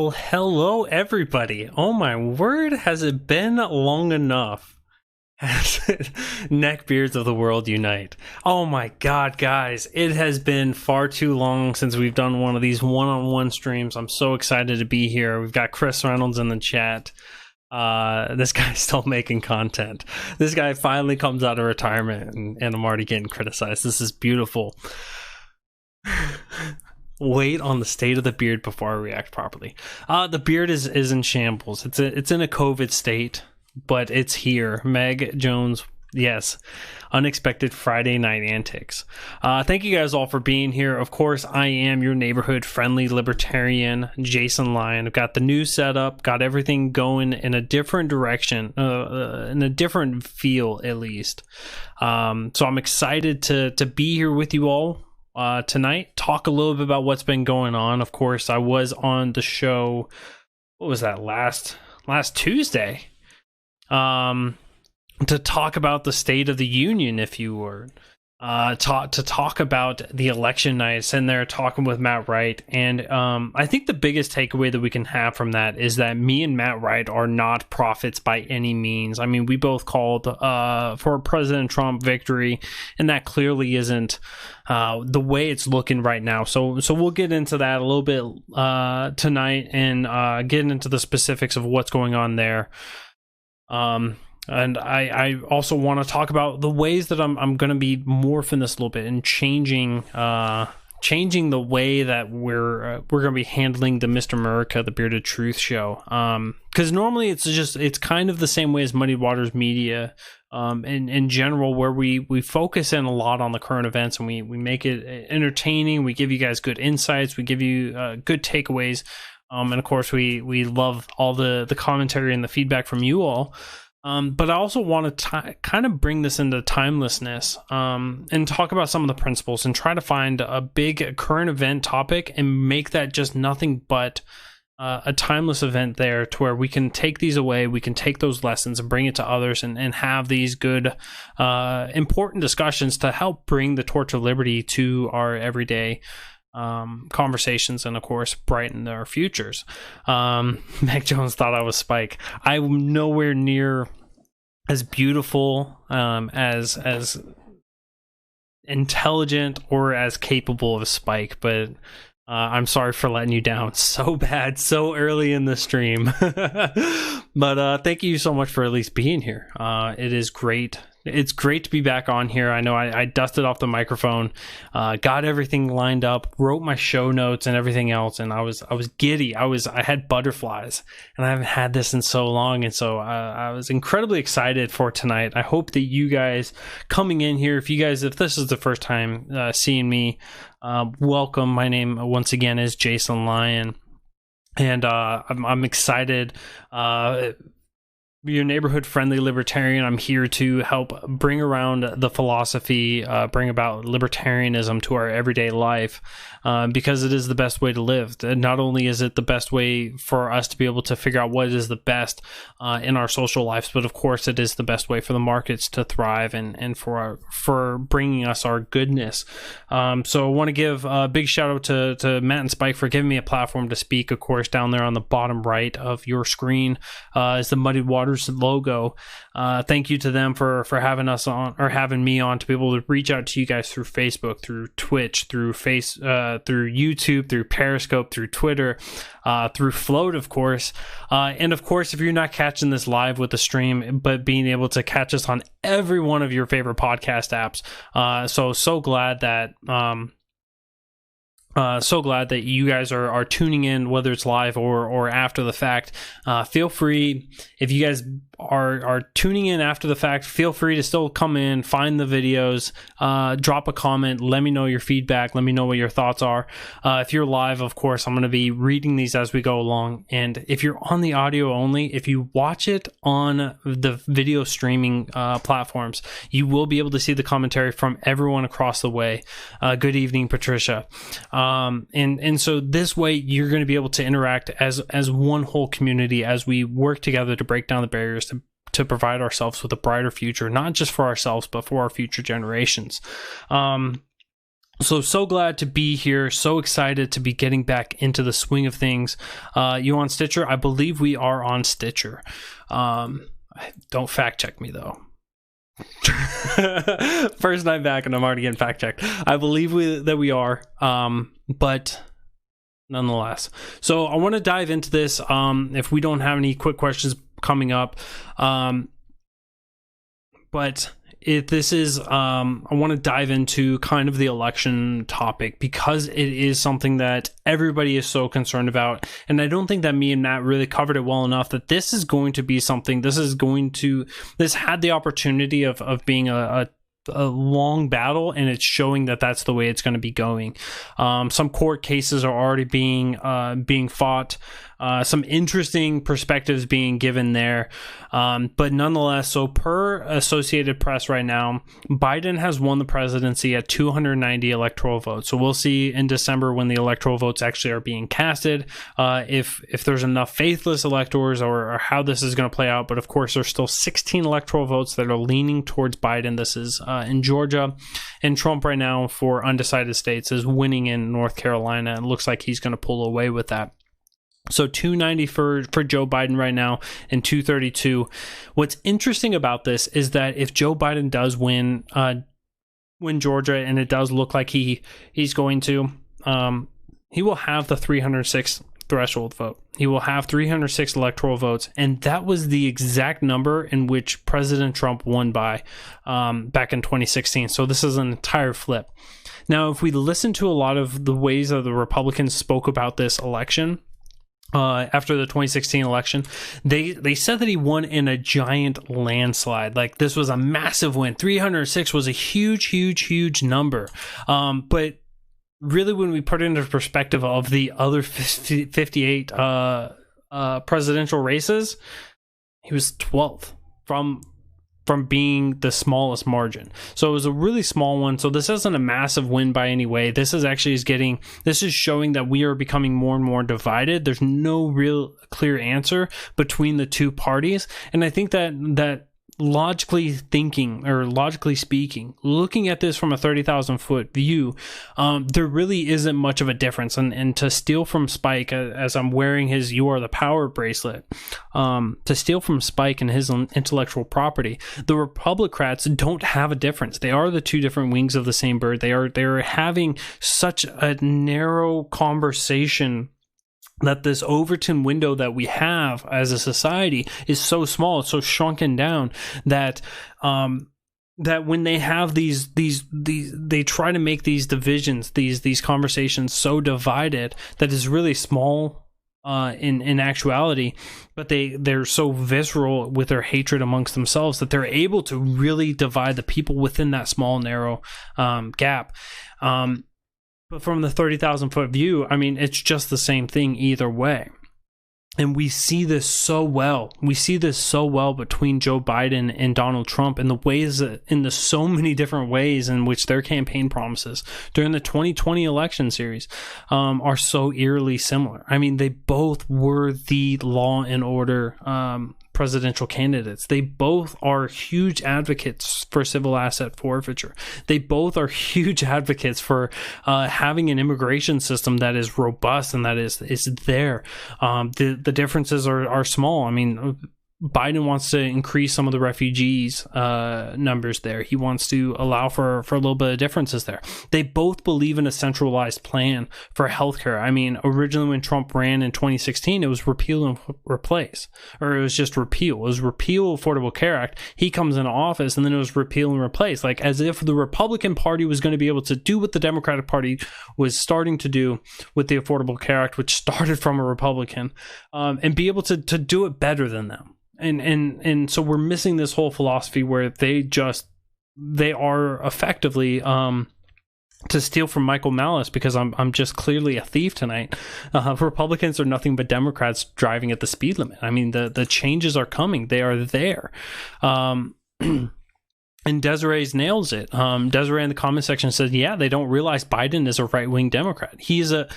Well, hello everybody. Oh my word, has it been long enough? Neckbeards of the world unite. Oh my god, guys, it has been far too long since we've done one of these one-on-one streams. I'm so excited to be here. We've got Chris Reynolds in the chat. This guy's still making content. This guy finally comes out of retirement and I'm already getting criticized. This is beautiful. Wait on the state of the beard before I react properly. The beard is in shambles. It's in a COVID state, but it's here. Meg Jones, yes. Unexpected Friday night antics. Thank you guys all for being here. Of course, I am your neighborhood friendly libertarian, Jason Lyon. I've got the new setup, got everything going in a different direction, in a different feel at least. So I'm excited to be here with you all tonight, talk a little bit about what's been going on. Of course, I was on the show, what was that, last Tuesday, to talk about the State of the Union, if you were, to talk about the election night, sitting there talking with Matt Wright. And I think the biggest takeaway that we can have from that is that me and Matt Wright are not prophets by any means. I mean, we both called for President Trump victory, and that clearly isn't the way it's looking right now. So we'll get into that a little bit tonight and get into the specifics of what's going on there. And I also want to talk about the ways that I'm going to be morphing this a little bit and changing the way that we're going to be handling the Mr. America, the Bearded Truth show. Because normally it's kind of the same way as Muddy Waters Media, in general, where we focus in a lot on the current events and we make it entertaining. We give you guys good insights. We give you good takeaways. And of course, we love all the commentary and the feedback from you all. But I also want to kind of bring this into timelessness and talk about some of the principles and try to find a big current event topic and make that just nothing but a timeless event there, to where we can take these away, we can take those lessons and bring it to others and have these good, important discussions to help bring the torch of liberty to our everyday conversations and of course brighten our futures. Meg Jones thought I was Spike. I'm nowhere near as beautiful, as intelligent or as capable of Spike, but I'm sorry for letting you down so bad so early in the stream. But thank you so much for at least being here. It is great. It's great to be back on here. I know I dusted off the microphone, got everything lined up, wrote my show notes and everything else, and I was giddy. I had butterflies, and I haven't had this in so long, and so I was incredibly excited for tonight. I hope that you guys coming in here, if this is the first time seeing me, welcome. My name once again is Jason Lyon, and I'm excited. Your neighborhood friendly libertarian. I'm here to help bring around the philosophy, bring about libertarianism to our everyday life, because it is the best way to live. Not only is it the best way for us to be able to figure out what is the best in our social lives, but of course it is the best way for the markets to thrive and for bringing us our goodness. So I want to give a big shout out to Matt and Spike for giving me a platform to speak. Of course, down there on the bottom right of your screen is the Muddy Waters logo. Thank you to them for having us on, or having me on, to be able to reach out to you guys through Facebook, through Twitch, through YouTube, through Periscope, through Twitter, through Float, of course. And of course, if you're not catching this live with the stream, but being able to catch us on every one of your favorite podcast apps. So glad that you guys are tuning in, whether it's live or after the fact. Feel free, if you guys are tuning in after the fact, feel free to still come in, find the videos, drop a comment, let me know your feedback, let me know what your thoughts are. If you're live, of course, I'm going to be reading these as we go along. And if you're on the audio only, if you watch it on the video streaming platforms, you will be able to see the commentary from everyone across the way. Good evening, Patricia. And so this way you're going to be able to interact as one whole community as we work together to break down the barriers to provide ourselves with a brighter future, not just for ourselves, but for our future generations. So glad to be here. So excited to be getting back into the swing of things. You on Stitcher? I believe we are on Stitcher. Don't fact check me though. First night back and I'm already getting fact checked. I believe that we are. But nonetheless. So I want to dive into this. If we don't have any quick questions coming up. But this is, I want to dive into kind of the election topic because it is something that everybody is so concerned about. And I don't think that me and Matt really covered it well enough that this is going to be something, this had the opportunity of being a long battle, and it's showing that that's the way it's going to be going. Some court cases are already being fought. Some interesting perspectives being given there. But nonetheless, so per Associated Press right now, Biden has won the presidency at 290 electoral votes. So we'll see in December when the electoral votes actually are being casted, if there's enough faithless electors or how this is going to play out. But of course, there's still 16 electoral votes that are leaning towards Biden. This is in Georgia, and Trump right now for undecided states is winning in North Carolina. It looks like he's going to pull away with that. So 290 for Joe Biden right now and 232. What's interesting about this is that if Joe Biden does win Georgia, and it does look like he's going to, he will have the 306 threshold vote. He will have 306 electoral votes, and that was the exact number in which President Trump won by back in 2016. So this is an entire flip. Now, if we listen to a lot of the ways that the Republicans spoke about this election, after the 2016 election, they said that he won in a giant landslide. Like, this was a massive win. 306 was a huge number. But really, when we put it into perspective of the other 58 presidential races, he was 12th from being the smallest margin. So it was a really small one. So this isn't a massive win by any way. This is showing that we are becoming more and more divided. There's no real clear answer between the two parties. And I think that logically speaking, looking at this from a 30,000 foot view, there really isn't much of a difference. And to steal from Spike, as I'm wearing his "You Are the Power" bracelet, to steal from Spike and his intellectual property, the Republicans don't have a difference. They are the two different wings of the same bird. They are having such a narrow conversation that this Overton window that we have as a society is so small, it's so shrunken down that that when they have these they try to make these divisions, these conversations so divided that is really small in actuality, but they're so visceral with their hatred amongst themselves that they're able to really divide the people within that small narrow gap. But from the 30,000 foot view, I mean, it's just the same thing either way. And we see this so well. We see this so well between Joe Biden and Donald Trump in the so many different ways in which their campaign promises during the 2020 election series are so eerily similar. I mean, they both were the law and order presidential candidates. They both are huge advocates for civil asset forfeiture. They both are huge advocates for having an immigration system that is robust and that is there. The differences are small. I mean, Biden wants to increase some of the refugees numbers there. He wants to allow for a little bit of differences there. They both believe in a centralized plan for healthcare. I mean, originally when Trump ran in 2016, it was repeal and replace, or it was just repeal. It was repeal Affordable Care Act. He comes into office, and then it was repeal and replace, like as if the Republican Party was going to be able to do what the Democratic Party was starting to do with the Affordable Care Act, which started from a Republican, and be able to do it better than them. And so we're missing this whole philosophy where they are effectively to steal from Michael Malice, because I'm just clearly a thief tonight. Republicans are nothing but Democrats driving at the speed limit. I mean, the changes are coming. They are there. And Desiree's nails it. Desiree in the comment section says, yeah, they don't realize Biden is a right-wing Democrat. He is a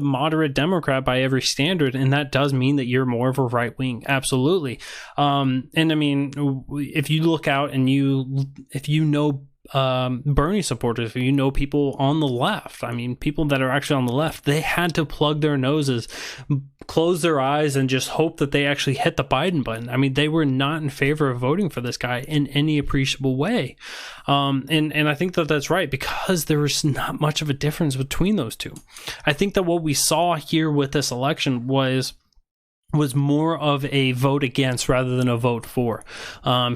moderate Democrat by every standard, and that does mean that you're more of a right-wing. Absolutely. And I mean, if you look out and if you know Bernie supporters, if you know people on the left, I mean, people that are actually on the left, they had to plug their noses, close their eyes, and just hope that they actually hit the Biden button. I mean, they were not in favor of voting for this guy in any appreciable way. And I think that that's right, because there was not much of a difference between those two. I think that what we saw here with this election was more of a vote against rather than a vote for.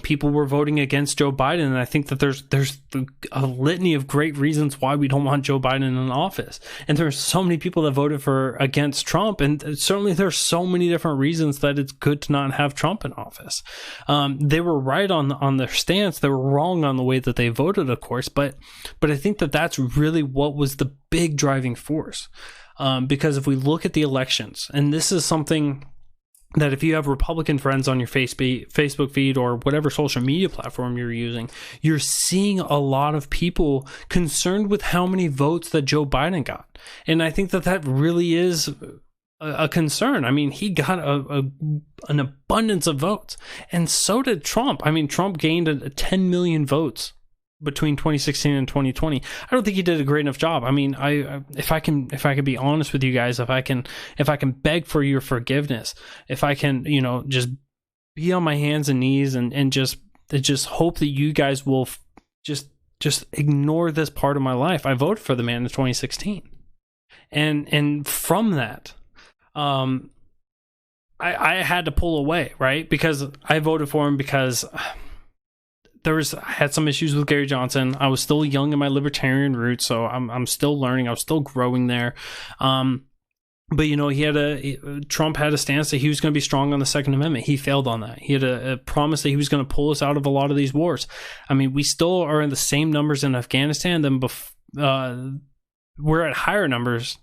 People were voting against Joe Biden, and I think that there's a litany of great reasons why we don't want Joe Biden in office. And there's so many people that voted against Trump, and certainly there's so many different reasons that it's good to not have Trump in office. They were right on their stance. They were wrong on the way that they voted, of course, but I think that that's really what was the big driving force. Because if we look at the elections, and this is something that if you have Republican friends on your Facebook feed or whatever social media platform you're using, you're seeing a lot of people concerned with how many votes that Joe Biden got. And I think that that really is a concern. I mean, he got an abundance of votes, and so did Trump. I mean, Trump gained 10 million votes between 2016 and 2020. I don't think he did a great enough job. I mean, if I can be honest with you guys, if I can beg for your forgiveness, if I can, just be on my hands and knees and just hope that you guys will just ignore this part of my life. I voted for the man in 2016. And from that, I had to pull away, right? Because I voted for him because I had some issues with Gary Johnson. I was still young in my libertarian roots, so I'm still learning. I was still growing there. But Trump had a stance that he was going to be strong on the Second Amendment. He failed on that. He had a promise that he was going to pull us out of a lot of these wars. I mean, we still are in the same numbers in Afghanistan we're at higher numbers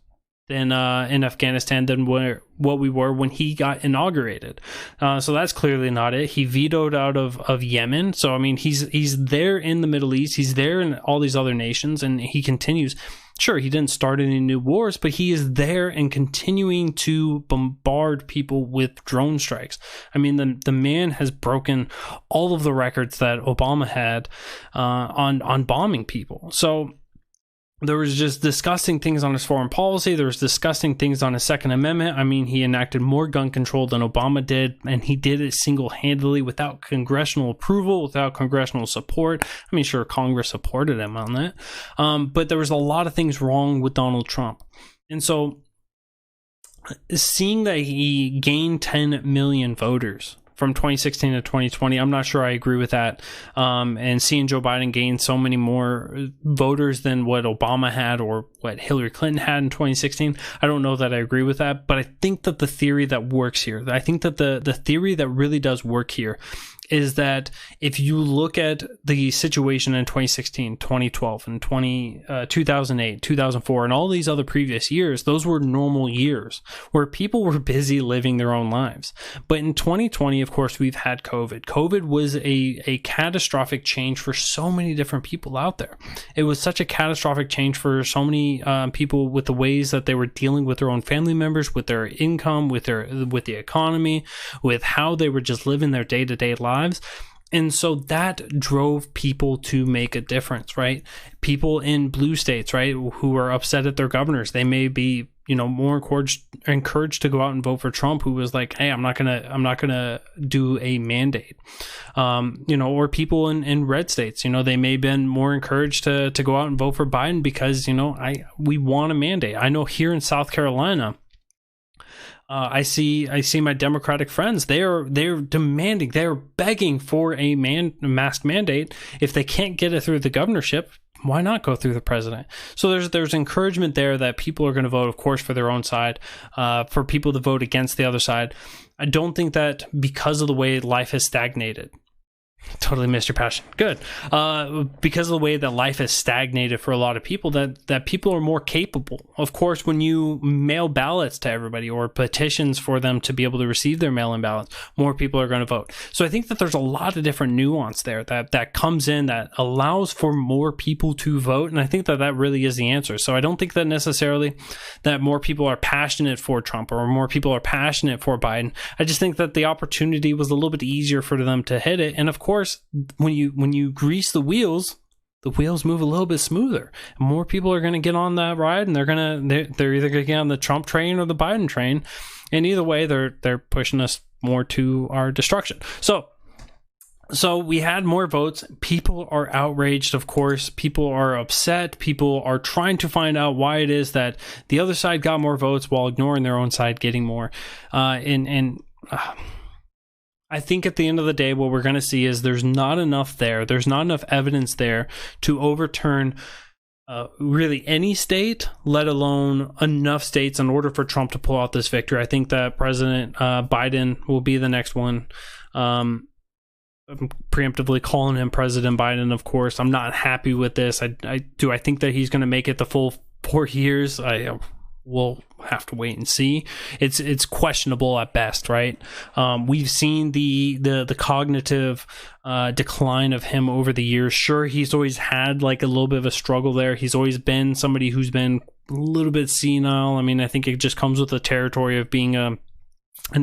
than in Afghanistan than what we were when he got inaugurated. So that's clearly not it. He vetoed out of Yemen. So, I mean, he's there in the Middle East. He's there in all these other nations, and he continues. Sure, he didn't start any new wars, but he is there and continuing to bombard people with drone strikes. I mean, the man has broken all of the records that Obama had on bombing people. So there was just disgusting things on his foreign policy. There was disgusting things on his Second Amendment. I mean, he enacted more gun control than Obama did, and he did it single-handedly without congressional approval, without congressional support. I mean, sure, Congress supported him on that. But there was a lot of things wrong with Donald Trump. And so seeing that he gained 10 million voters from 2016 to 2020, I'm not sure I agree with that. And seeing Joe Biden gain so many more voters than what Obama had or what Hillary Clinton had in 2016, I don't know that I agree with that. But I think that the theory that works here, I think that the theory that really does work here is that if you look at the situation in 2016, 2012, and 2008, 2004, and all these other previous years, those were normal years where people were busy living their own lives. But in 2020, of course, we've had COVID. COVID was a catastrophic change for so many different people out there. It was such a catastrophic change for so many people with the ways that they were dealing with their own family members, with their income, with the economy, with how they were just living their day-to-day lives. And so that drove people to make a difference, right? People in blue states, right, who are upset at their governors, they may be, more encouraged to go out and vote for Trump, who was like, hey, I'm not gonna do a mandate. Or people in red states, they may have been more encouraged to go out and vote for Biden because, we want a mandate. I know here in South Carolina, I see my Democratic friends. They're demanding, they're begging for a mask mandate. If they can't get it through the governorship, why not go through the president? So there's encouragement there that people are going to vote, of course, for their own side, for people to vote against the other side. I don't think that because of the way life has stagnated. Totally missed your passion. Good. Because of the way that life has stagnated for a lot of people, that people are more capable. Of course, when you mail ballots to everybody or petitions for them to be able to receive their mail-in ballots, more people are going to vote. So I think that there's a lot of different nuance there that comes in that allows for more people to vote. And I think that really is the answer. So I don't think that necessarily that more people are passionate for Trump or more people are passionate for Biden. I just think that the opportunity was a little bit easier for them to hit it. And of course, when you grease the wheels the wheels move a little bit smoother. More people are going to get on that ride, and they're either going to get on the Trump train or the Biden train. And either way, they're pushing us more to our destruction. So we had more votes. People are outraged, of course. People are upset. People are trying to find out why it is that the other side got more votes while ignoring their own side getting more. I think at the end of the day, what we're going to see is there's not enough there. There's not enough evidence there to overturn really any state, let alone enough states in order for Trump to pull out this victory. I think that President Biden will be the next one. I'm preemptively calling him President Biden, of course. I'm not happy with this. I think that he's going to make it the full 4 years. We'll have to wait and see. It's questionable at best, right? We've seen the cognitive decline of him over the years. Sure, he's always had like a little bit of a struggle there. He's always been somebody who's been a little bit senile. I mean, I think it just comes with the territory of being an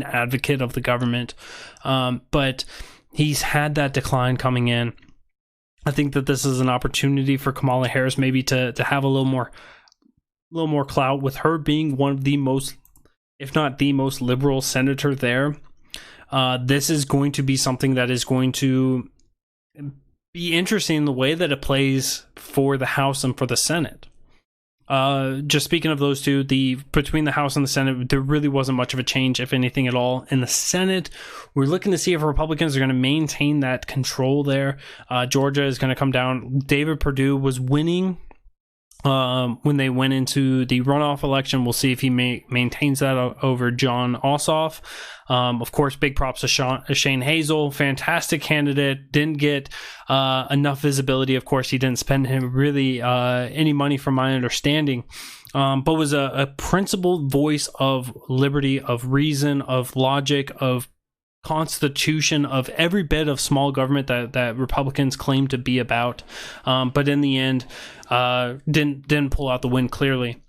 advocate of the government. But he's had that decline coming in. I think that this is an opportunity for Kamala Harris maybe to have a little more clout, with her being one of the most, if not the most liberal senator there. This is going to be something that is going to be interesting in the way that it plays for the House and for the Senate. Just speaking of those two, between the House and the Senate, there really wasn't much of a change, if anything at all. In the Senate, we're looking to see if Republicans are going to maintain that control there. Georgia is going to come down. David Perdue was winning when they went into the runoff election. We'll see if he maintains that over Jon Ossoff. Of course, big props to Shane Hazel, fantastic candidate. Didn't get enough visibility. Of course, he didn't spend him really any money, from my understanding, but was a principled voice of liberty, of reason, of logic, of constitution, of every bit of small government that Republicans claim to be about, but in the end didn't pull out the win clearly.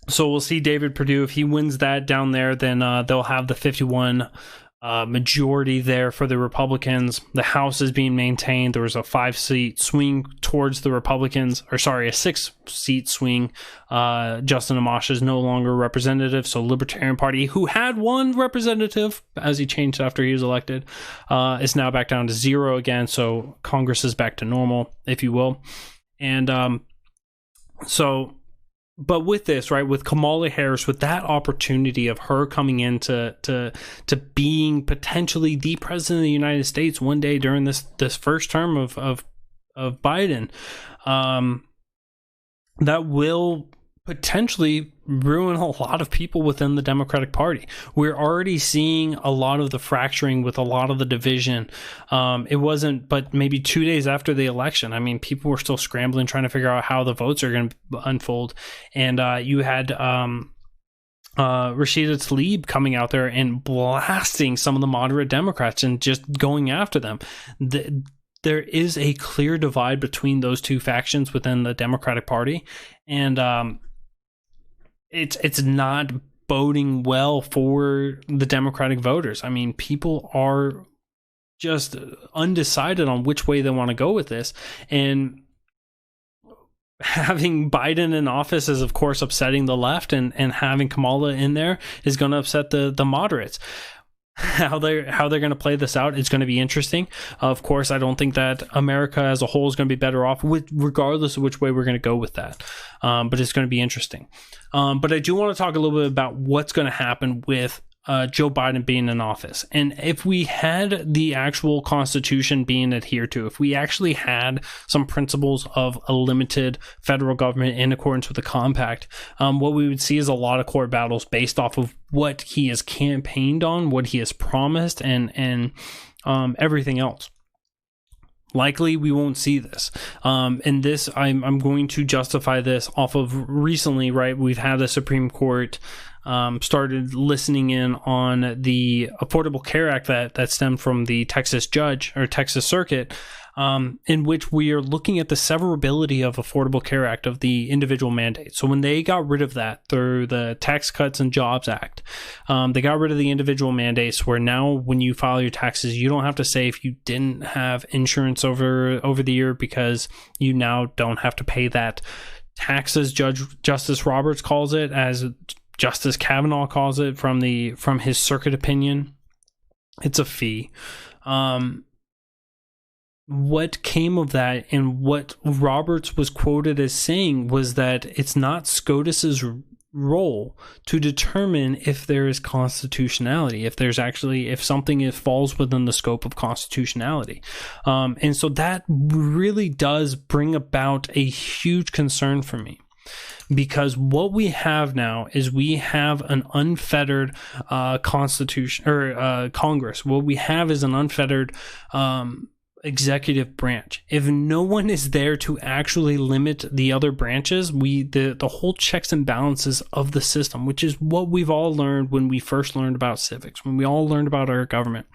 So we'll see David Perdue. If he wins that down there, then they'll have the 51 majority there for the Republicans. The House is being maintained. There was a 5-seat swing towards the Republicans, or sorry, a 6-seat swing. Justin Amash is no longer representative, so Libertarian Party, who had one representative as he changed after he was elected, is now back down to 0 again. So Congress is back to normal, if you will. And but with this, right, with Kamala Harris, with that opportunity of her coming into to being potentially the president of the United States one day during this first term of Biden, that will potentially ruin a lot of people within the Democratic Party. We're already seeing a lot of the fracturing with a lot of the division. It wasn't but maybe 2 days after the election. I mean, people were still scrambling, trying to figure out how the votes are going to unfold. And you had Rashida Tlaib coming out there and blasting some of the moderate Democrats and just going after them. There is a clear divide between those two factions within the Democratic Party, and it's not boding well for the Democratic voters. I mean, people are just undecided on which way they want to go with this, and having Biden in office is, of course, upsetting the left, and having Kamala in there is going to upset the moderates. How they're going to play this out is going to be interesting. Of course, I don't think that America as a whole is going to be better off regardless of which way we're going to go with that. But it's going to be interesting. But I do want to talk a little bit about what's going to happen with Joe Biden being in office. And if we had the actual Constitution being adhered to, if we actually had some principles of a limited federal government in accordance with the compact, what we would see is a lot of court battles based off of what he has campaigned on, what he has promised, and everything else. Likely we won't see this. And this, I'm going to justify this off of recently, right? We've had the Supreme Court started listening in on the Affordable Care Act that stemmed from the Texas judge or Texas circuit. in which we are looking at the severability of Affordable Care Act of the individual mandate. So when they got rid of that through the Tax Cuts and Jobs Act, they got rid of the individual mandates where now when you file your taxes, you don't have to say if you didn't have insurance over the year, because you now don't have to pay that tax, as Justice Roberts calls it, as Justice Kavanaugh calls it from his circuit opinion. It's a fee. What came of that, and what Roberts was quoted as saying, was that it's not SCOTUS's role to determine if there is constitutionality, if something falls within the scope of constitutionality. And so that really does bring about a huge concern for me. Because what we have now is we have an unfettered constitution, or Congress. What we have is an unfettered executive branch. If no one is there to actually limit the other branches, the whole checks and balances of the system, which is what we've all learned when we first learned about civics, when we all learned about our government,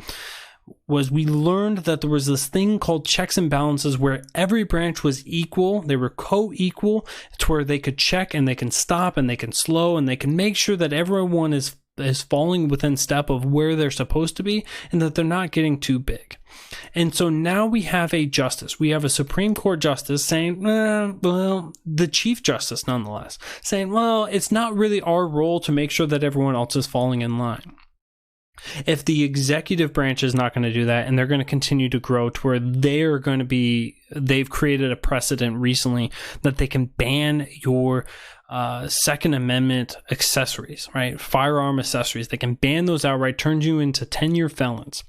was we learned that there was this thing called checks and balances where every branch was equal. They were co-equal. It's where they could check and they can stop and they can slow and they can make sure that everyone is falling within step of where they're supposed to be, and that they're not getting too big. And so now we have a justice. We have a Supreme Court justice saying, well, the Chief Justice nonetheless, saying, well, it's not really our role to make sure that everyone else is falling in line. If the executive branch is not going to do that, and they're going to continue to grow to where they've created a precedent recently that they can ban your Second Amendment accessories, right? Firearm accessories. They can ban those outright, turn you into 10-year felons.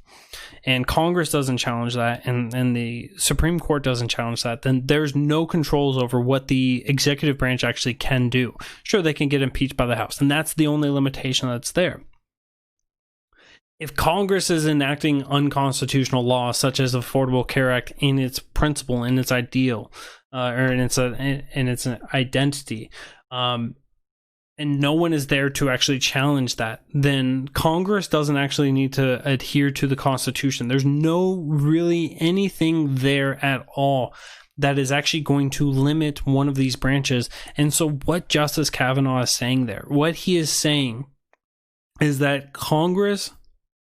And Congress doesn't challenge that, and the Supreme Court doesn't challenge that, then there's no controls over what the executive branch actually can do. Sure, they can get impeached by the House, and that's the only limitation that's there. If Congress is enacting unconstitutional laws such as the Affordable Care Act in its principle, in its ideal, or in its identity, and no one is there to actually challenge that, then Congress doesn't actually need to adhere to the Constitution. There's no really anything there at all that is actually going to limit one of these branches. And so what Justice Kavanaugh is saying there, what he is saying is that Congress,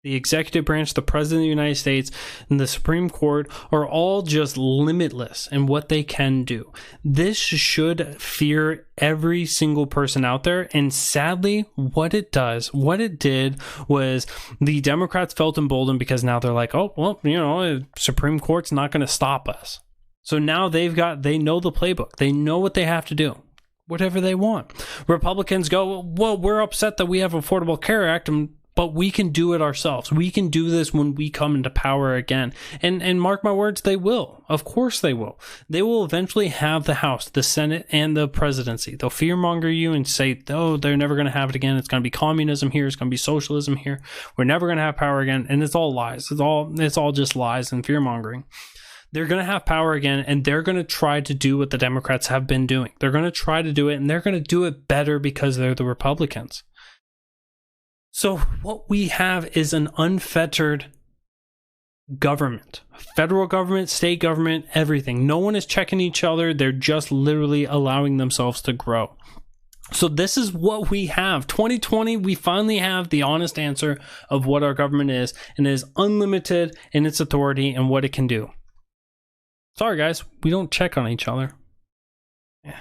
the executive branch, the President of the United States, and the Supreme Court are all just limitless in what they can do. This should fear every single person out there. And sadly, what it did was the Democrats felt emboldened because now they're like, oh, well, the Supreme Court's not going to stop us. So now they know the playbook. They know what they have to do. Whatever they want. Republicans go, well, we're upset that we have Affordable Care Act, but we can do it ourselves. We can do this when we come into power again. And mark my words, they will. Of course they will. They will eventually have the House, the Senate, and the presidency. They'll fearmonger you and say, oh, they're never going to have it again. It's going to be communism here. It's going to be socialism here. We're never going to have power again. And it's all lies. It's all just lies and fearmongering. They're going to have power again, and they're going to try to do what the Democrats have been doing. They're going to try to do it, and they're going to do it better because they're the Republicans. So what we have is an unfettered government, federal government, state government, everything. No one is checking each other. They're just literally allowing themselves to grow. So this is what we have. 2020, we finally have the honest answer of what our government is, and it is unlimited in its authority and what it can do. Sorry, guys, we don't check on each other. Yeah.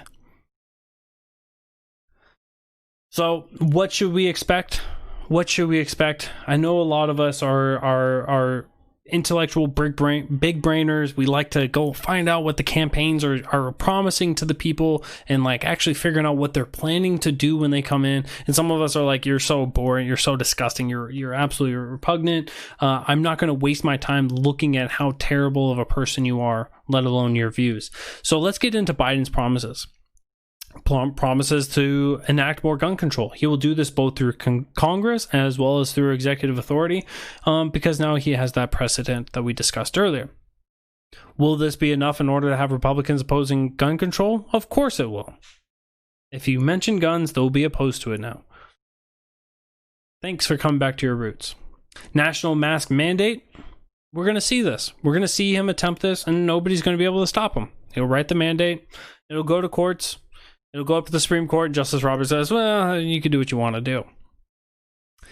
So what should we expect? What should we expect? I know a lot of us are intellectual big brainers. We like to go find out what the campaigns are promising to the people and like actually figuring out what they're planning to do when they come in. And some of us are like, you're so boring, you're so disgusting, you're absolutely repugnant. I'm not going to waste my time looking at how terrible of a person you are, let alone your views. So let's get into Biden's promises. Promises to enact more gun control. He will do this both through Congress as well as through executive authority, because now he has that precedent that we discussed earlier. Will this be enough in order to have Republicans opposing gun control? Of course it will. If you mention guns, they'll be opposed to it now. Thanks for coming back to your roots. National mask mandate. we're going to see this. We're going to see him attempt this, and nobody's going to be able to stop him. He'll write the mandate. It'll go to courts. It'll go up to the Supreme Court. Justice Roberts says, well, you can do what you want to do.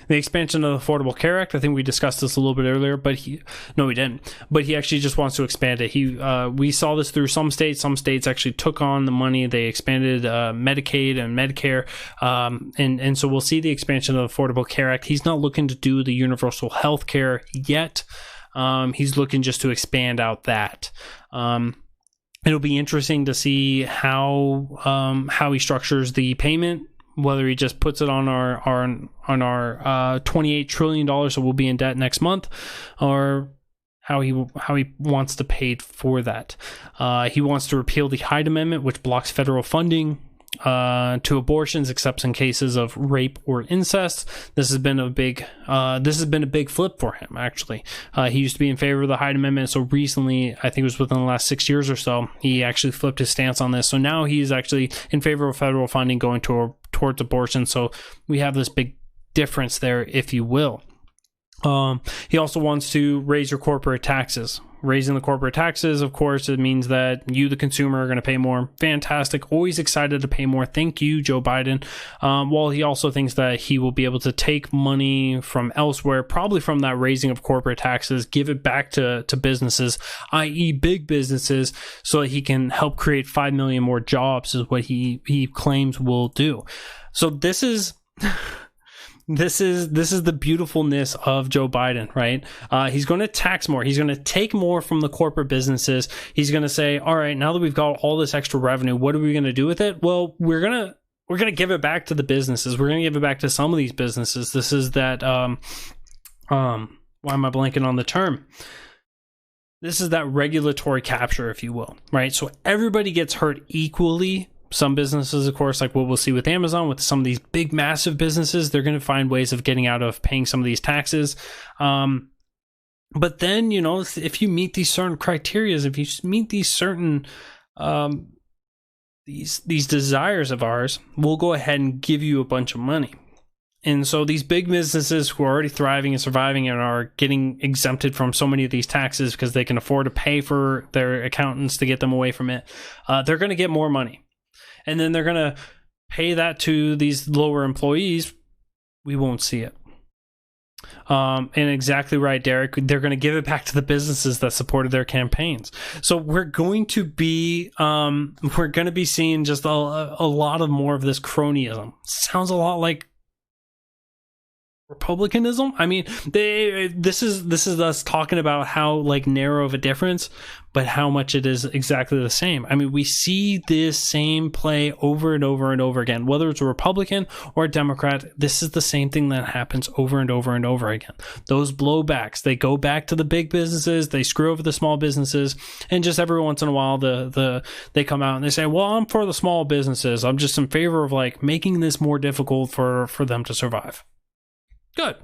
The expansion of the Affordable Care Act, I think we discussed this a little bit earlier, but no, we didn't. But he actually just wants to expand it. We saw this through some states. Some states actually took on the money. They expanded Medicaid and Medicare, and so we'll see the expansion of the Affordable Care Act. He's not looking to do the universal health care yet. He's looking just to expand out that. It'll be interesting to see how he structures the payment. Whether he just puts it on our $28 trillion that we'll be in debt next month, or how he wants to pay for that. He wants to repeal the Hyde Amendment, which blocks federal funding to abortions, except in cases of rape or incest. This has been a big flip for him. Actually, he used to be in favor of the Hyde Amendment. So recently, I think it was within the last 6 years or so, he actually flipped his stance on this. So now he's actually in favor of federal funding going towards abortion. So we have this big difference there, if you will. He also wants to raise your corporate taxes. Raising the corporate taxes, of course, it means that you, the consumer, are going to pay more. Fantastic. Always excited to pay more. Thank you, Joe Biden. Well, he also thinks that he will be able to take money from elsewhere, probably from that raising of corporate taxes, give it back to businesses, i.e. big businesses, so that he can help create 5 million more jobs, is what he claims will do. So this is... This is the beautifulness of Joe Biden, right? He's going to tax more. He's going to take more from the corporate businesses. He's going to say, all right, now that we've got all this extra revenue, what are we going to do with it? Well, we're going to give it back to the businesses. We're going to give it back to some of these businesses. This is that, why am I blanking on the term? This is that regulatory capture, if you will, right? So everybody gets hurt equally. Some businesses, of course, like what we'll see with Amazon, with some of these big, massive businesses, they're going to find ways of getting out of paying some of these taxes. But then, if you meet these certain criteria, if you meet these certain these desires of ours, we'll go ahead and give you a bunch of money. And so these big businesses who are already thriving and surviving and are getting exempted from so many of these taxes because they can afford to pay for their accountants to get them away from it, they're going to get more money. And then they're going to pay that to these lower employees. We won't see it. And exactly right, Derek. They're going to give it back to the businesses that supported their campaigns. So we're going to be seeing just a lot of more of this cronyism. Sounds a lot like Republicanism. I mean, this is us talking about how narrow of a difference, but how much it is exactly the same. I mean, we see this same play over and over and over again, whether it's a Republican or a Democrat. This is the same thing that happens over and over and over again. Those blowbacks, they go back to the big businesses, they screw over the small businesses, and just every once in a while, they come out and they say, "Well, I'm for the small businesses. I'm just in favor of making this more difficult for them to survive." Good.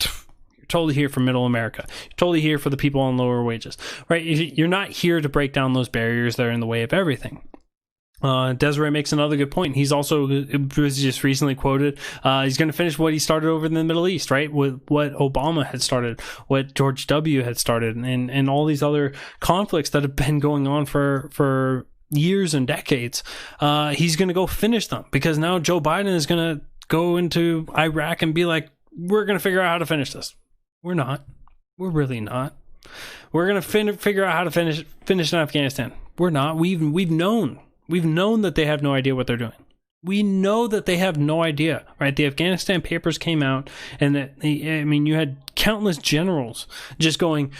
You're totally here for middle America. You're totally here for the people on lower wages, right? You're not here to break down those barriers that are in the way of everything. Desiree makes another good point. He's also was just recently quoted. He's going to finish what he started over in the Middle East, right? With what Obama had started, what George W. had started, and all these other conflicts that have been going on for years and decades. He's going to go finish them because now Joe Biden is going to go into Iraq and be like, we're going to figure out how to finish this. We're not. We're really not. We're going to figure out how to finish in Afghanistan. We're not. We've known that they have no idea what they're doing. We know that they have no idea, right? The Afghanistan papers came out, and you had countless generals just going,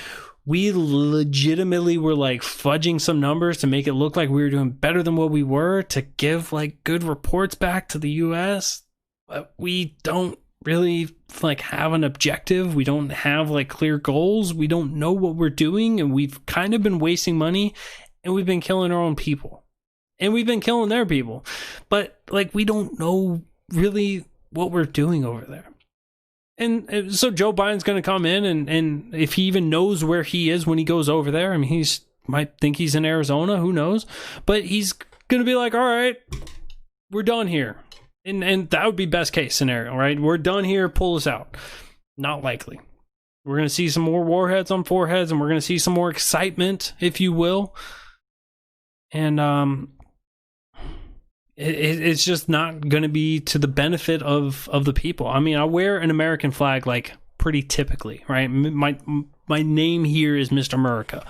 we legitimately were fudging some numbers to make it look like we were doing better than what we were to give good reports back to the U.S. But we don't really have an objective. We don't have clear goals. We don't know what we're doing, and we've kind of been wasting money, and we've been killing our own people, and we've been killing their people, but we don't know really what we're doing over there. And so Joe Biden's going to come in, and if he even knows where he is when he goes over there, I mean, he's might think he's in Arizona, who knows, but he's going to be like, all right, we're done here. And that would be best case scenario, right? We're done here. Pull us out. Not likely. We're going to see some more warheads on foreheads, and we're going to see some more excitement, if you will. And it's just not going to be to the benefit of the people. I mean, I wear an American flag like pretty typically, right? My name here is Mr. America.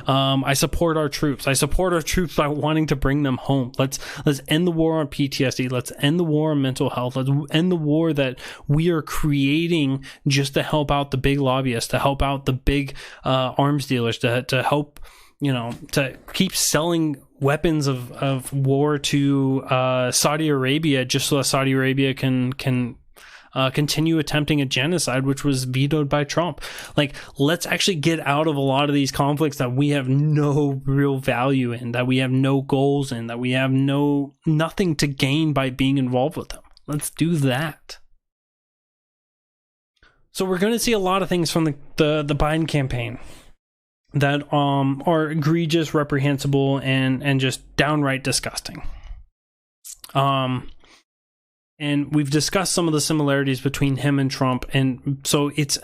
I support our troops. I support our troops by wanting to bring them home. Let's end the war on PTSD. Let's end the war on mental health. Let's end the war that we are creating just to help out the big lobbyists, to help out the big arms dealers, to help, to keep selling weapons of war to Saudi Arabia, just so that Saudi Arabia can continue attempting a genocide, which was vetoed by Trump. Like, let's actually get out of a lot of these conflicts that we have no real value in, that we have no goals in, that we have nothing to gain by being involved with them. Let's do that. So we're going to see a lot of things from the Biden campaign that are egregious, reprehensible, and just downright disgusting. And we've discussed some of the similarities between him and Trump. And so it's,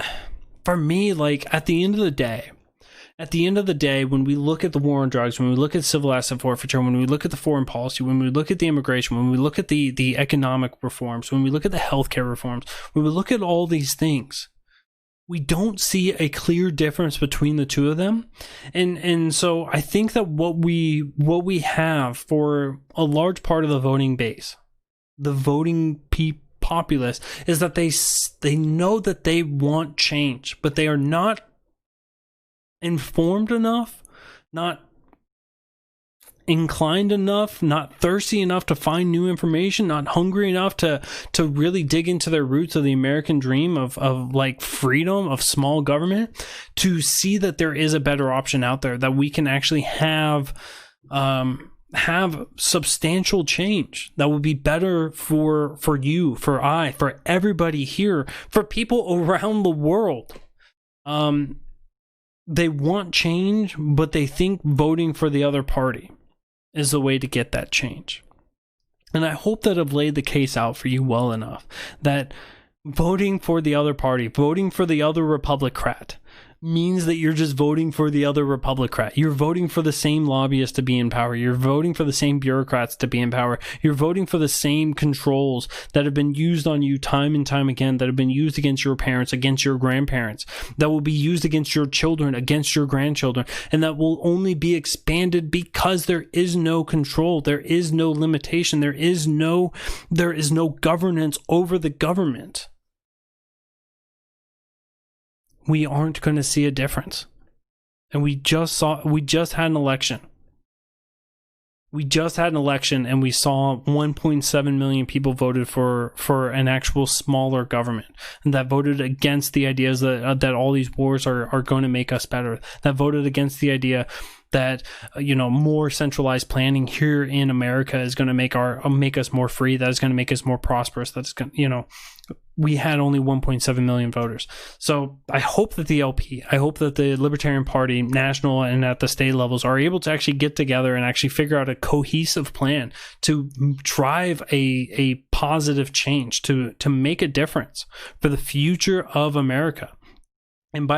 for me, like, at the end of the day, when we look at the war on drugs, when we look at civil asset forfeiture, when we look at the foreign policy, when we look at the immigration, when we look at the economic reforms, when we look at the healthcare reforms, when we look at all these things, we don't see a clear difference between the two of them. And so I think that what we have for a large part of the voting base, the voting populace, is that they know that they want change, but they are not informed enough, not inclined enough, not thirsty enough to find new information, not hungry enough to really dig into their roots of the American dream of like freedom, of small government, to see that there is a better option out there, that we can actually have substantial change that will be better for you, for everybody here, for people around the world. They want change, but they think voting for the other party is the way to get that change. And I hope that I've laid the case out for you well enough that voting for the other party, voting for the other Republicrat, means that you're just voting for the other Republicrat. You're voting for the same lobbyists to be in power. You're voting for the same bureaucrats to be in power. You're voting for the same controls that have been used on you time and time again, that have been used against your parents, against your grandparents, that will be used against your children, against your grandchildren, and that will only be expanded because there is no control. There is no limitation. There is no governance over the government. We aren't going to see a difference. And we just had an election. We just had an election, and we saw 1.7 million people voted for an actual smaller government, and that voted against the ideas that all these wars are going to make us better. That voted against the idea that more centralized planning here in America is going to make us more free. That is going to make us more prosperous. That's going we had only 1.7 million voters. So I hope that the LP, I hope that the Libertarian Party, national and at the state levels, are able to actually get together and actually figure out a cohesive plan to drive a positive change, to make a difference for the future of America. And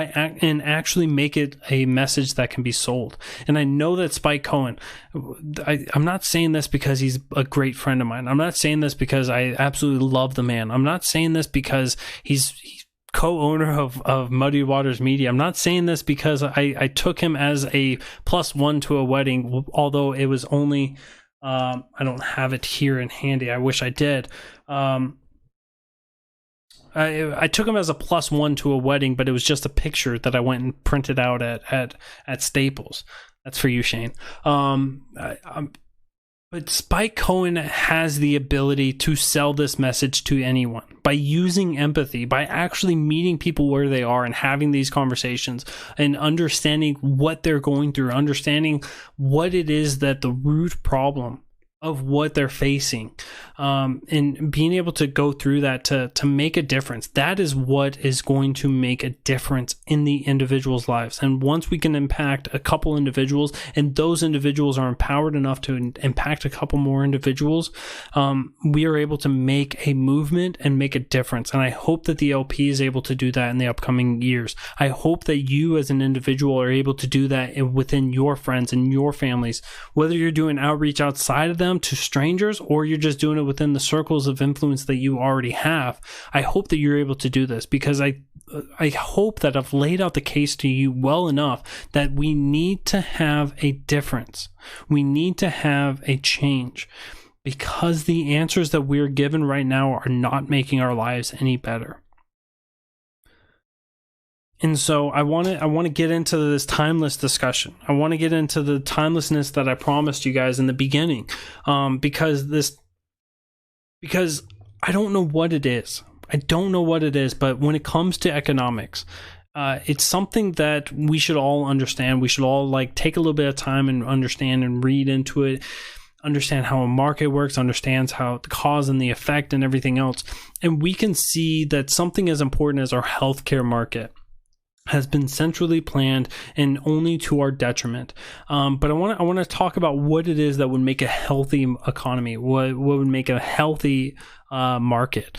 actually make it a message that can be sold. And I know that Spike Cohen, I'm not saying this because he's a great friend of mine. I'm not saying this because I absolutely love the man. I'm not saying this because he's co-owner of Muddy Waters Media. I'm not saying this because I took him as a +1 to a wedding, although it was only, I don't have it here in handy. I wish I did. I took him as a +1 to a wedding, but it was just a picture that I went and printed out at Staples. That's for you, Shane. But Spike Cohen has the ability to sell this message to anyone by using empathy, by actually meeting people where they are and having these conversations and understanding what they're going through, understanding what it is that the root problem of what they're facing, and being able to go through that to make a difference. That is what is going to make a difference in the individuals' lives. And once we can impact a couple individuals, and those individuals are empowered enough to impact a couple more individuals, we are able to make a movement and make a difference. And I hope that the LP is able to do that in the upcoming years. I hope that you as an individual are able to do that within your friends and your families, whether you're doing outreach outside of them to strangers, or you're just doing it within the circles of influence that you already have. I hope that you're able to do this, because I hope that I've laid out the case to you well enough that we need to have a difference. We need to have a change, because the answers that we're given right now are not making our lives any better. And so I want to get into this timeless discussion. I want to get into the timelessness that I promised you guys in the beginning, because I don't know what it is. I don't know what it is, but when it comes to economics, it's something that we should all understand. We should all take a little bit of time and understand and read into it, understand how a market works, understands how the cause and the effect and everything else. And we can see that something as important as our healthcare market has been centrally planned and only to our detriment. But I want to talk about what it is that would make a healthy economy, what would make a healthy market,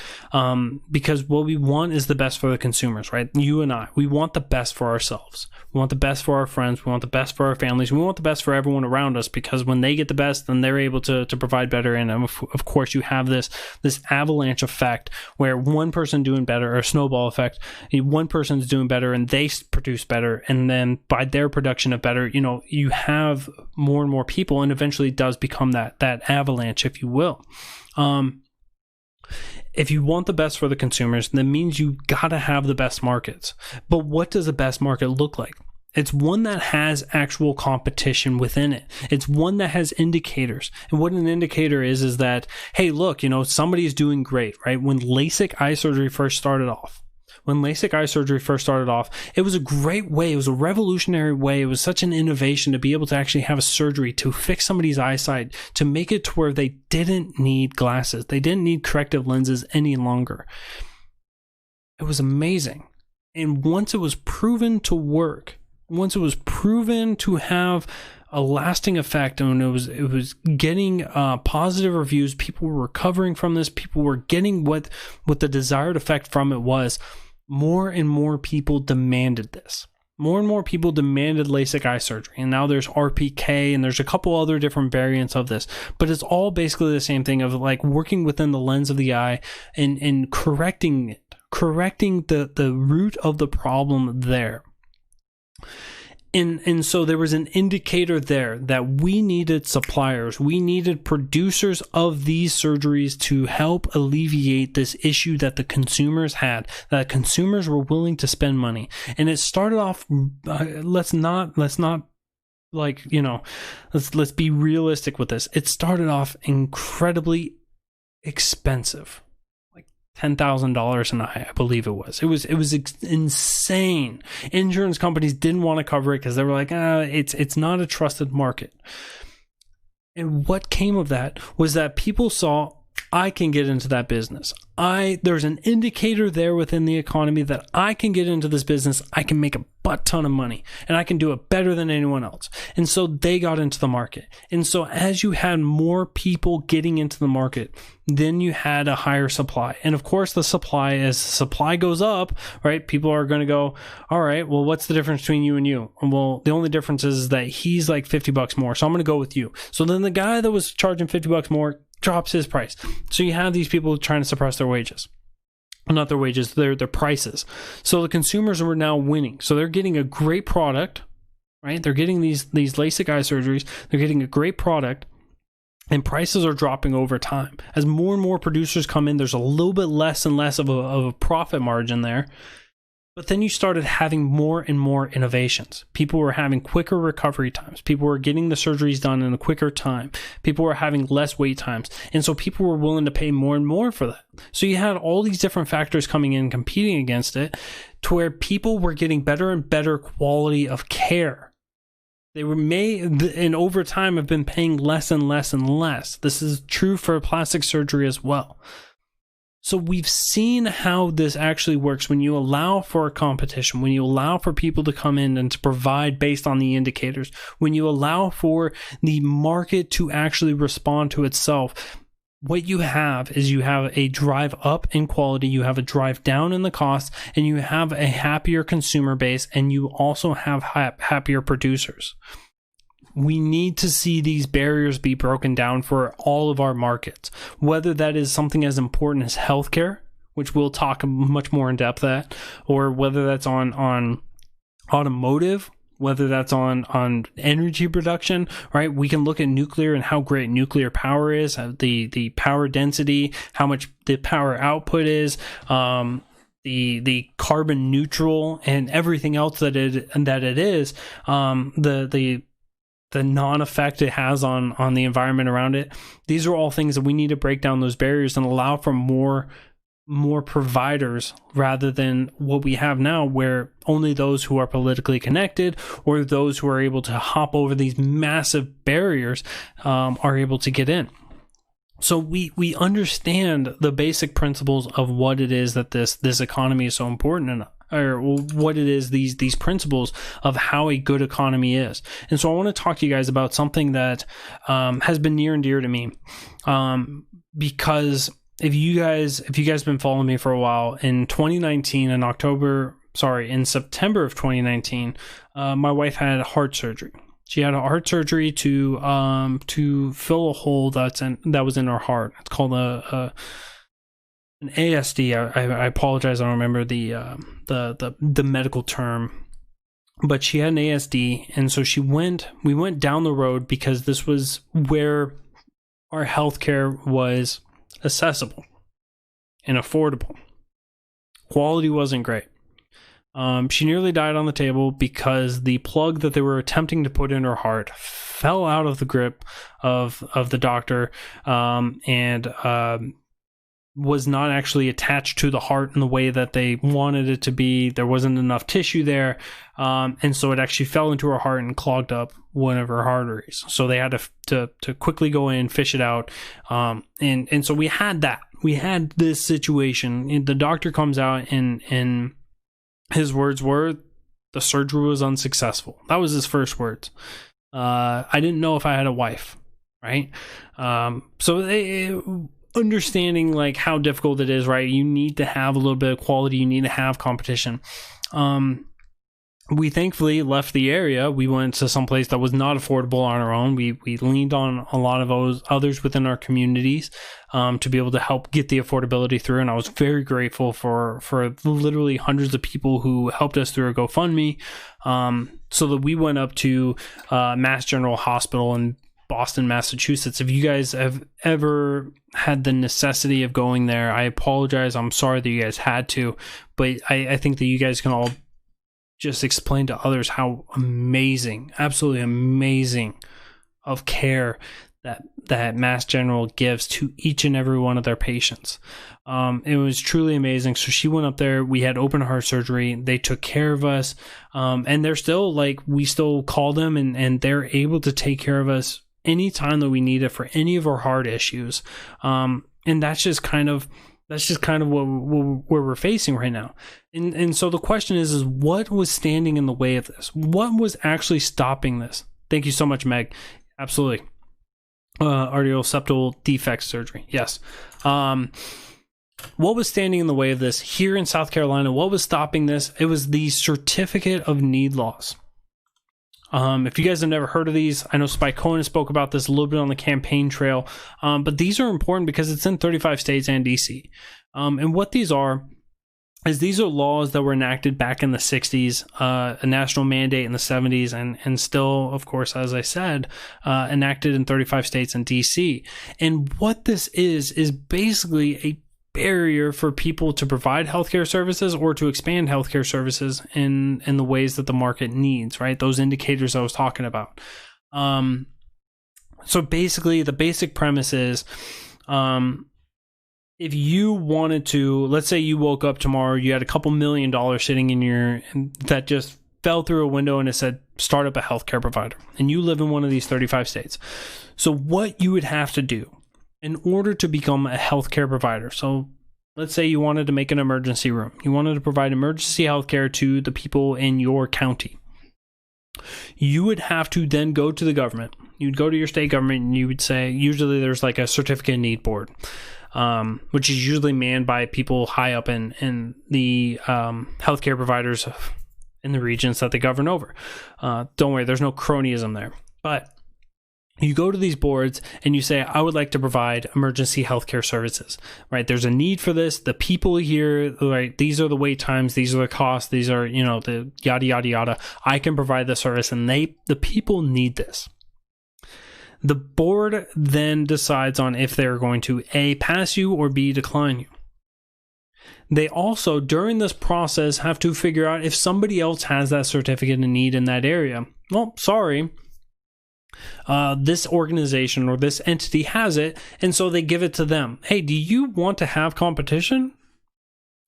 because what we want is the best for the consumers, right? You and I, we want the best for ourselves. We want the best for our friends. We want the best for our families. We want the best for everyone around us, because when they get the best, then they're able to provide better. And of course, you have this avalanche effect where one person doing better, or a snowball effect, one person's doing better and they produce better. And then by their production of better, you have more and more people, and eventually it does become that avalanche, if you will. If you want the best for the consumers, that means you gotta have the best markets. But what does a best market look like? It's one that has actual competition within it. It's one that has indicators. And what an indicator is that, hey, look, somebody's doing great, right? When LASIK eye surgery first started off, it was a great way. It was a revolutionary way. It was such an innovation to be able to actually have a surgery to fix somebody's eyesight, to make it to where they didn't need glasses. They didn't need corrective lenses any longer. It was amazing. And once it was proven to work, once it was proven to have a lasting effect, and it was getting positive reviews, people were recovering from this, people were getting what the desired effect from it was, more and more people demanded this. More and more people demanded LASIK eye surgery. And now there's RPK, and there's a couple other different variants of this. But it's all basically the same thing of working within the lens of the eye and correcting it, correcting the root of the problem there. And so there was an indicator there that we needed suppliers, we needed producers of these surgeries to help alleviate this issue that the consumers had, that consumers were willing to spend money. And it started off, let's be realistic with this. It started off incredibly expensive. $10,000 an eye, I believe it was. It was insane. Insurance companies didn't want to cover it because they were like, it's not a trusted market. And what came of that was that people saw, I can get into that business. There's an indicator there within the economy that I can get into this business. I can make a butt ton of money, and I can do it better than anyone else. And so they got into the market. And so as you had more people getting into the market, then you had a higher supply. And of course, as the supply goes up, right, people are going to go, all right, well, what's the difference between you and you? Well, the only difference is that he's like $50 more, so I'm going to go with you. So then the guy that was charging $50 more drops his price. So you have these people trying to suppress their wages. Not their wages, their prices. So the consumers were now winning. So they're getting a great product, right? They're getting these LASIK eye surgeries. They're getting a great product, and prices are dropping over time. As more and more producers come in, there's a little bit less and less of a profit margin there. But then you started having more and more innovations. People were having quicker recovery times. People were getting the surgeries done in a quicker time. People were having less wait times. And so people were willing to pay more and more for that. So you had all these different factors coming in, competing against it, to where people were getting better and better quality of care. They were and over time have been paying less and less and less. This is true for plastic surgery as well. So we've seen how this actually works when you allow for a competition, when you allow for people to come in and to provide based on the indicators, when you allow for the market to actually respond to itself. What you have is you have a drive up in quality, you have a drive down in the cost, and you have a happier consumer base, and you also have happier producers. We need to see these barriers be broken down for all of our markets, whether that is something as important as healthcare, which we'll talk much more in depth at, or whether that's on automotive, whether that's on energy production, right? We can look at nuclear and how great nuclear power is, the power density, how much the power output is, the carbon neutral, and everything else that it is, the non-effect it has on the environment around it. These are all things that we need to break down those barriers and allow for more providers rather than what we have now, where only those who are politically connected or those who are able to hop over these massive barriers are able to get in. So we understand the basic principles of what it is that this economy is so important in, or what it is, these principles of how a good economy is. And so I want to talk to you guys about something that has been near and dear to me, because if you guys have been following me for a while, in 2019, in September of 2019, my wife had heart surgery. She had a heart surgery to fill a hole that was in her heart. It's called an ASD. I apologize, I don't remember the medical term, but she had an ASD, and so we went down the road because this was where our healthcare was accessible and affordable. Quality wasn't great. She nearly died on the table because the plug that they were attempting to put in her heart fell out of the grip of the doctor, and was not actually attached to the heart in the way that they wanted it to be. There wasn't enough tissue there, and so it actually fell into her heart and clogged up one of her arteries. So they had to quickly go in, fish it out, and so we had this situation. And the doctor comes out, and his words were, "The surgery was unsuccessful." That was his first words. I didn't know if I had a wife, right? So understanding like how difficult it is, right? You need to have a little bit of quality. You need to have competition. We thankfully left the area. We went to some place that was not affordable on our own. We leaned on a lot of those others within our communities to be able to help get the affordability through. And I was very grateful for literally hundreds of people who helped us through a GoFundMe, so that we went up to Mass General Hospital in Boston, Massachusetts. If you guys have ever had the necessity of going there, I apologize. I'm sorry that you guys had to, but I think that you guys can all just explain to others how amazing, absolutely amazing of care that Mass General gives to each and every one of their patients. It was truly amazing. So she went up there. We had open heart surgery. They took care of us, and they're still we still call them, and they're able to take care of us anytime that we need it for any of our heart issues. And that's just kind of what we're facing right now. And so the question is what was standing in the way of this? What was actually stopping this? Thank you so much, Meg. Absolutely. Arterioseptal defect surgery. Yes. What was standing in the way of this here in South Carolina? What was stopping this? It was the certificate of need laws. If you guys have never heard of these, I know Spike Cohen spoke about this a little bit on the campaign trail, but these are important because it's in 35 states and DC. And what these are is these are laws that were enacted back in the 60s, a national mandate in the 70s, and still, of course, as I said, enacted in 35 states and DC. And what this is basically a barrier for people to provide healthcare services or to expand healthcare services in the ways that the market needs, right? Those indicators I was talking about. So basically, the basic premise is, if you wanted to, let's say you woke up tomorrow, you had a couple $1 million sitting in that just fell through a window and it said, start up a healthcare provider, and you live in one of these 35 states. So what you would have to do in order to become a healthcare provider, so let's say you wanted to make an emergency room. You wanted to provide emergency healthcare to the people in your county. You would have to then go to the government. You'd go to your state government and you would say, usually there's like a certificate of need board, which is usually manned by people high up in the healthcare providers in the regions that they govern over. Don't worry, there's no cronyism there. But you go to these boards and you say, I would like to provide emergency healthcare services, right? There's a need for this. The people here, right? These are the wait times. These are the costs. These are, the yada, yada, yada. I can provide the service, and the people need this. The board then decides on if they're going to A, pass you, or B, decline you. They also, during this process, have to figure out if somebody else has that certificate of need in that area. Well, sorry. This organization or this entity has it, and so they give it to them. Hey, do you want to have competition?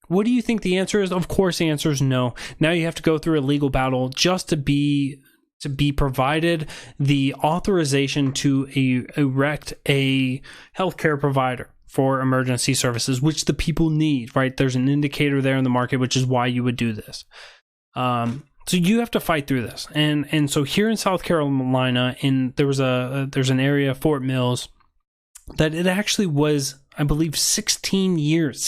What do you think the answer is? Of course, the answer is no. Now you have to go through a legal battle just to be provided the authorization to erect a healthcare provider for emergency services, which the people need, right? There's an indicator there in the market, which is why you would do this. So you have to fight through this, and so here in South Carolina, there's an area, Fort Mills, that it actually was, I believe, 16 years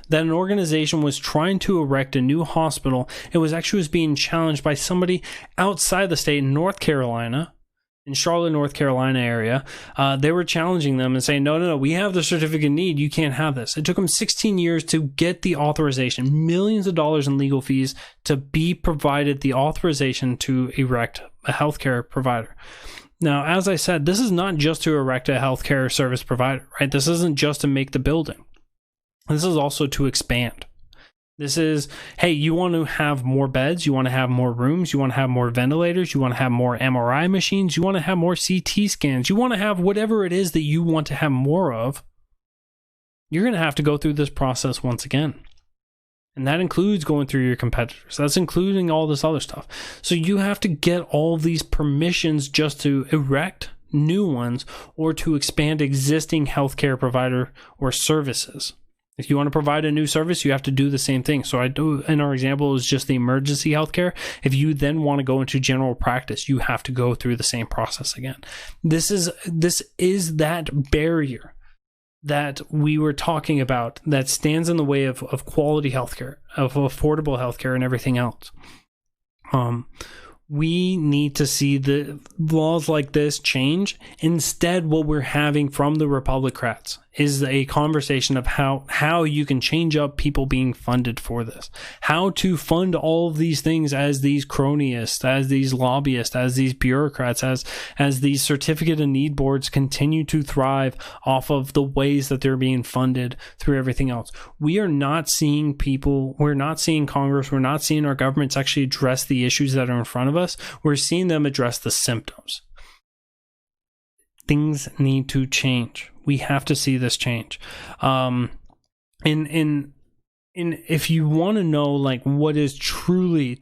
that an organization was trying to erect a new hospital. It was being challenged by somebody outside the state in North Carolina, in Charlotte, North Carolina area. They were challenging them and saying, no, we have the certificate of need. You can't have this. It took them 16 years to get the authorization, millions of dollars in legal fees to be provided the authorization to erect a healthcare provider. Now, as I said, this is not just to erect a healthcare service provider, right? This isn't just to make the building. This is also to expand. This is, hey, you want to have more beds, you want to have more rooms, you want to have more ventilators, you want to have more MRI machines, you want to have more CT scans, you want to have whatever it is that you want to have more of. You're going to have to go through this process once again. And that includes going through your competitors. That's including all this other stuff. So you have to get all these permissions just to erect new ones or to expand existing healthcare provider or services. If you want to provide a new service, you have to do the same thing. So in our example, is just the emergency healthcare. If you then want to go into general practice, you have to go through the same process again. This is that barrier that we were talking about that stands in the way of quality healthcare, of affordable healthcare, and everything else. We need to see the laws like this change. Instead, what we're having from the Republicrats is a conversation of how you can change up people being funded for this, how to fund all of these things as these cronyists, as these lobbyists, as these bureaucrats, as these certificate of need boards continue to thrive off of the ways that they're being funded through everything else. We are not seeing we're not seeing Congress, we're not seeing our governments actually address the issues that are in front of us. We're seeing them address the symptoms. Things need to change. We have to see this change. And if you want to know like what is truly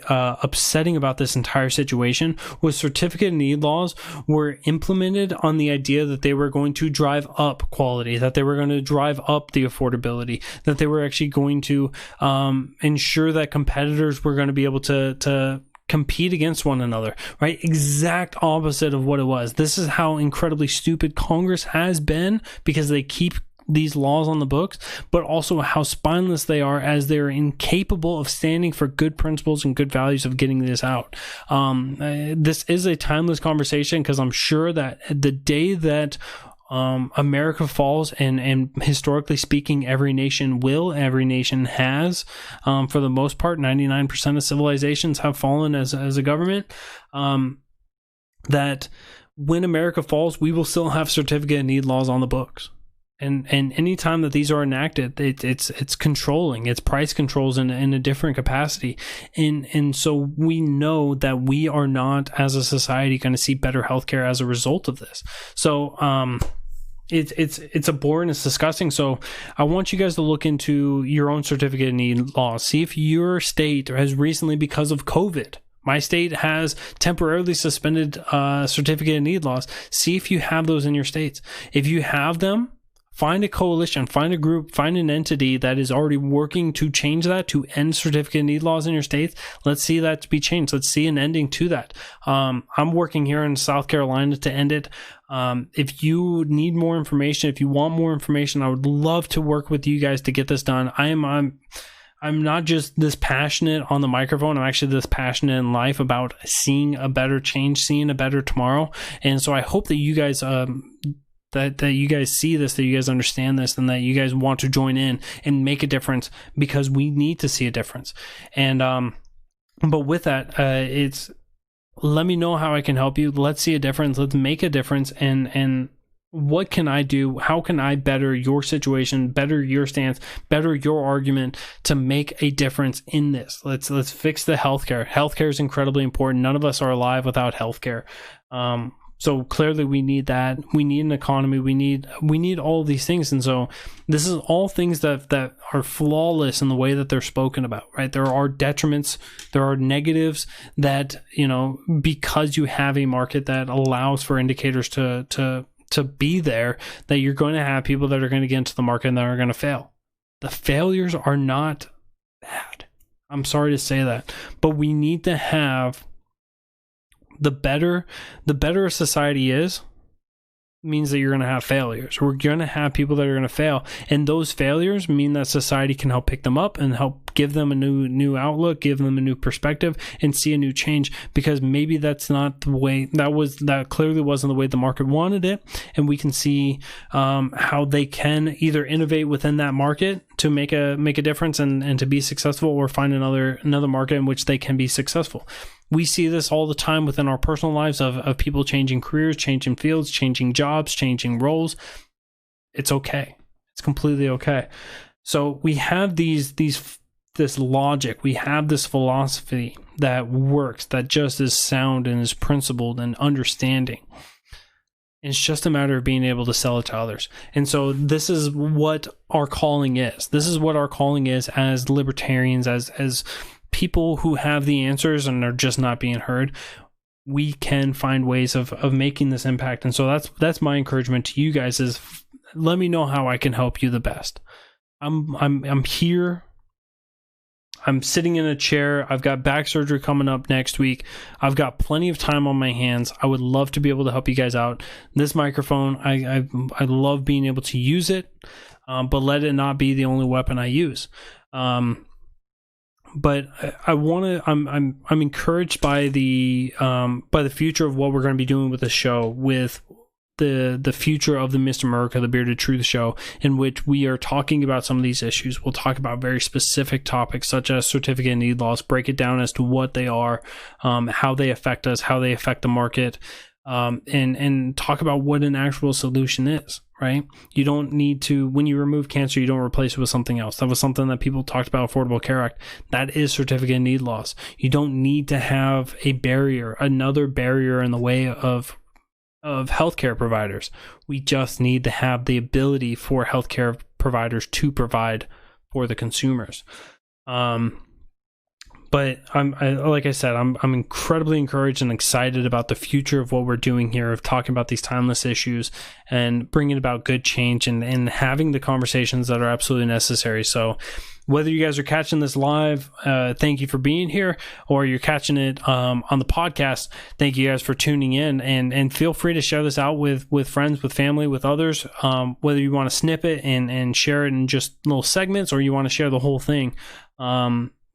upsetting about this entire situation, was certificate of need laws were implemented on the idea that they were going to drive up quality, that they were going to drive up the affordability, that they were actually going to ensure that competitors were going to be able to compete against one another, right? Exact opposite of what it was. This is how incredibly stupid Congress has been, because they keep these laws on the books, but also how spineless they are, as they're incapable of standing for good principles and good values of getting this out. This is a timeless conversation, because I'm sure that the day that America falls, and historically speaking, every nation has, for the most part, 99% of civilizations have fallen as a government, that when America falls, we will still have certificate of need laws on the books. And any time that these are enacted, it's controlling, it's price controls in a different capacity. And so we know that we are not, as a society, going to see better healthcare as a result of this. So, it's abhorrent, it's disgusting. So I want you guys to look into your own certificate of need laws. See if your state has recently, because of COVID, my state has temporarily suspended certificate of need laws. See if you have those in your states. If you have them, find a coalition, find a group, find an entity that is already working to change that, to end certificate of need laws in your states. Let's see that to be changed. Let's see an ending to that. I'm working here in South Carolina to end it. If you need more information, if you want more information, I would love to work with you guys to get this done. I'm not just this passionate on the microphone. I'm actually this passionate in life about seeing a better change, seeing a better tomorrow. And so I hope that you guys, that you guys see this, that you guys understand this, and that you guys want to join in and make a difference, because we need to see a difference. And but with that, it's, let me know how I can help you. Let's see a difference. Let's make a difference. And what can I do? How can I better your situation, better your stance, better your argument to make a difference in this? Let's fix the healthcare. Healthcare is incredibly important. None of us are alive without healthcare. So clearly we need that. We need an economy. We need all of these things. And so this is all things that are flawless in the way that they're spoken about, right? There are detriments, there are negatives that, because you have a market that allows for indicators to be there, that you're going to have people that are going to get into the market and that are going to fail. The failures are not bad. I'm sorry to say that, but we need to have the better a society is, means that you're going to have failures. We're going to have people that are going to fail, and those failures mean that society can help pick them up and help give them a new outlook, give them a new perspective, and see a new change, because maybe that's not the way that clearly wasn't the way the market wanted it. And we can see how they can either innovate within that market to make a difference and to be successful, or find another market in which they can be successful. We see this all the time within our personal lives of people changing careers, changing fields, changing jobs, changing roles. It's okay. It's completely okay. So we have this logic, we have this philosophy that works, that just is sound and is principled and understanding. It's just a matter of being able to sell it to others. And so this is what our calling is. This is what our calling is as libertarians, as people who have the answers and are just not being heard. We can find ways of making this impact. And so that's my encouragement to you guys, is let me know how I can help you the best. I'm here. I'm sitting in a chair. I've got back surgery coming up next week. I've got plenty of time on my hands. I would love to be able to help you guys out. This microphone, I love being able to use it, but let it not be the only weapon I use. But I'm encouraged by the future of what we're going to be doing with the show, with the future of the Mr. America, the Bearded Truth Show, in which we are talking about some of these issues. We'll talk about very specific topics such as certificate of need laws, break it down as to what they are, how they affect us, how they affect the market, and talk about what an actual solution is, right? You don't need to, when you remove cancer, you don't replace it with something else. That was something that people talked about, Affordable Care Act. That is certificate of need laws. You don't need to have a barrier, another barrier in the way of healthcare providers. We just need to have the ability for healthcare providers to provide for the consumers. But like I said, I'm incredibly encouraged and excited about the future of what we're doing here, of talking about these timeless issues and bringing about good change and having the conversations that are absolutely necessary. So whether you guys are catching this live, thank you for being here, or you're catching it on the podcast, thank you guys for tuning in, and feel free to share this out with friends, with family, with others, whether you want to snip it and share it in just little segments, or you want to share the whole thing.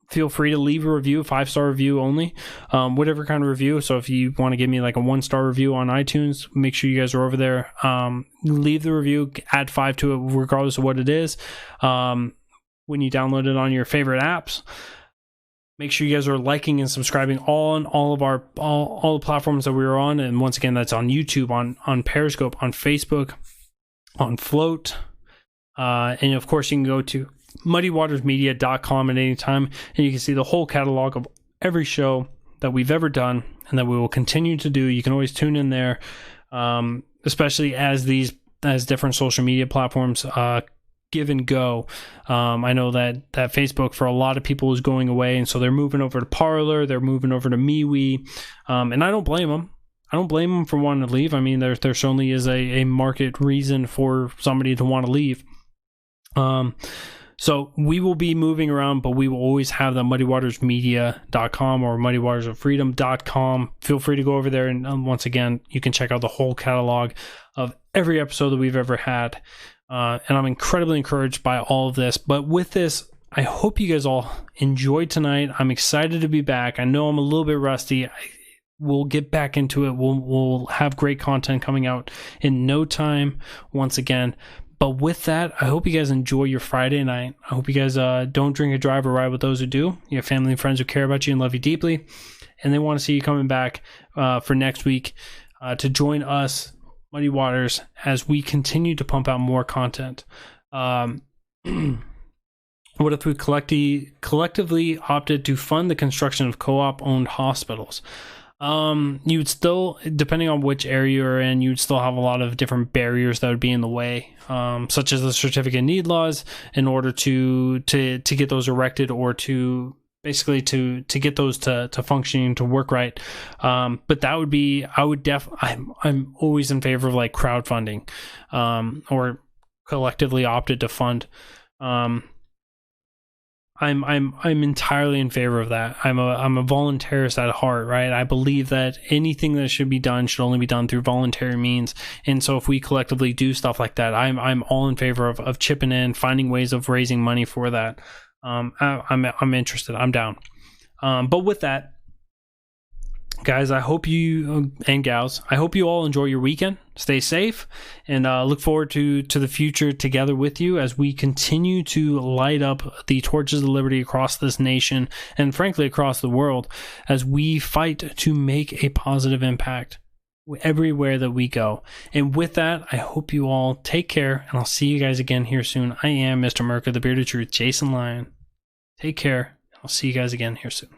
Feel free to leave a review, 5-star review only, whatever kind of review. So if you want to give me like a 1-star review on iTunes, make sure you guys are over there. Leave the review, add 5 to it, regardless of what it is. When you download it on your favorite apps, make sure you guys are liking and subscribing on all the platforms that we're on. And once again, that's on YouTube, on Periscope, on Facebook, on Float. And of course, you can go to muddywatersmedia.com at any time, and you can see the whole catalog of every show that we've ever done and that we will continue to do. You can always tune in there, especially as these as different social media platforms give and go. I know that Facebook for a lot of people is going away, and so they're moving over to Parler, they're moving over to MeWe, and I don't blame them. I don't blame them for wanting to leave. I mean, there certainly is a market reason for somebody to want to leave. So we will be moving around, but we will always have the muddywatersmedia.com or muddywatersofreedom.com. Feel free to go over there, and once again, you can check out the whole catalog of every episode that we've ever had. And I'm incredibly encouraged by all of this. But with this, I hope you guys all enjoyed tonight. I'm excited to be back. I know I'm a little bit rusty. We'll get back into it. We'll have great content coming out in no time once again. But with that, I hope you guys enjoy your Friday night. I hope you guys don't drink or drive or ride with those who do. You have family and friends who care about you and love you deeply, and they want to see you coming back for next week to join us, Muddy Waters, as we continue to pump out more content. What if we collectively opted to fund the construction of co-op-owned hospitals? You would still, depending on which area you're in, you would still have a lot of different barriers that would be in the way, such as the certificate of need laws in order to get those erected, or to basically to get those to functioning, to work right. But that would be, I'm always in favor of like crowdfunding, or collectively opted to fund. I'm entirely in favor of that. I'm a voluntarist at heart, right? I believe that anything that should be done should only be done through voluntary means. And so if we collectively do stuff like that, I'm all in favor of chipping in, finding ways of raising money for that. I'm interested. I'm down. But with that, guys, I hope you, and gals, I hope you all enjoy your weekend. Stay safe, and look forward to the future together with you as we continue to light up the torches of liberty across this nation, and frankly across the world, as we fight to make a positive impact everywhere that we go. And with that, I hope you all take care, and I'll see you guys again here soon. I am Mr. America, the Bearded Truth, Jason Lyon. Take care. I'll see you guys again here soon.